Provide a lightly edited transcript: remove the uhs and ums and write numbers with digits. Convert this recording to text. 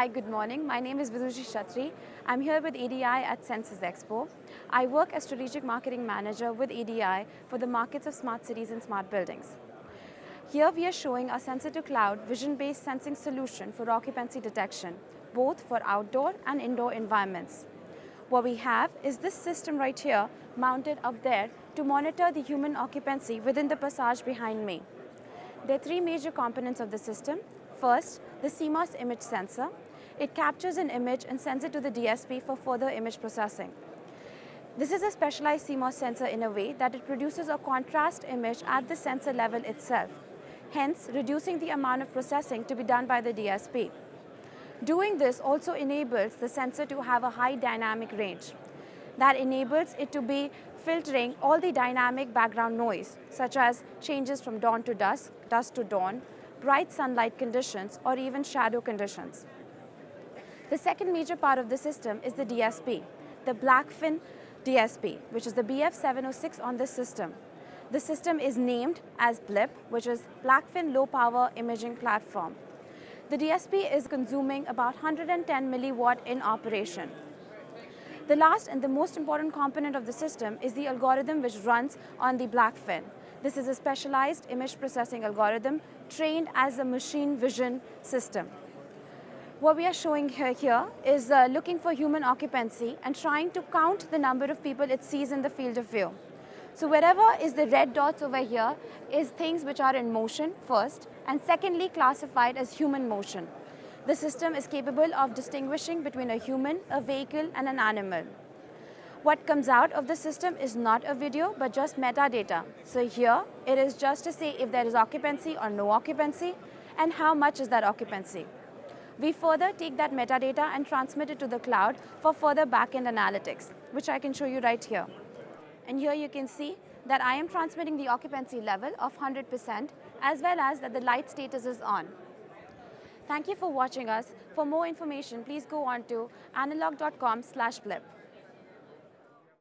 Hi, good morning. My name is Vidushi Shatri. I'm here with ADI at Census Expo. I work as Strategic Marketing Manager with ADI for the markets of smart cities and smart buildings. Here we are showing our sensor-to-cloud vision-based sensing solution for occupancy detection, both for outdoor and indoor environments. What we have is this system right here mounted up there to monitor the human occupancy within the passage behind me. There are three major components of the system. First, the CMOS image sensor. It captures an image and sends it to the DSP for further image processing. This is a specialized CMOS sensor in a way that it produces a contrast image at the sensor level itself, hence reducing the amount of processing to be done by the DSP. Doing this also enables the sensor to have a high dynamic range. That enables it to be filtering all the dynamic background noise, such as changes from dawn to dusk, dusk to dawn, bright sunlight conditions, or even shadow conditions. The second major part of the system is the DSP, the Blackfin DSP, which is the BF706 on this system. The system is named as BLIP, which is Blackfin Low Power Imaging Platform. The DSP is consuming about 110 milliwatt in operation. The last and the most important component of the system is the algorithm which runs on the Blackfin. This is a specialized image processing algorithm trained as a machine vision system. What we are showing here is looking for human occupancy and trying to count the number of people it sees in the field of view. So wherever is the red dots over here is things which are in motion first, and secondly classified as human motion. The system is capable of distinguishing between a human, a vehicle, and an animal. What comes out of the system is not a video, but just metadata. So here, it is just to say if there is occupancy or no occupancy, and how much is that occupancy. We further take that metadata and transmit it to the cloud for further back-end analytics, which I can show you right here. And here you can see that I am transmitting the occupancy level of 100%, as well as that the light status is on. Thank you for watching us. For more information, please go on to analog.com/blip.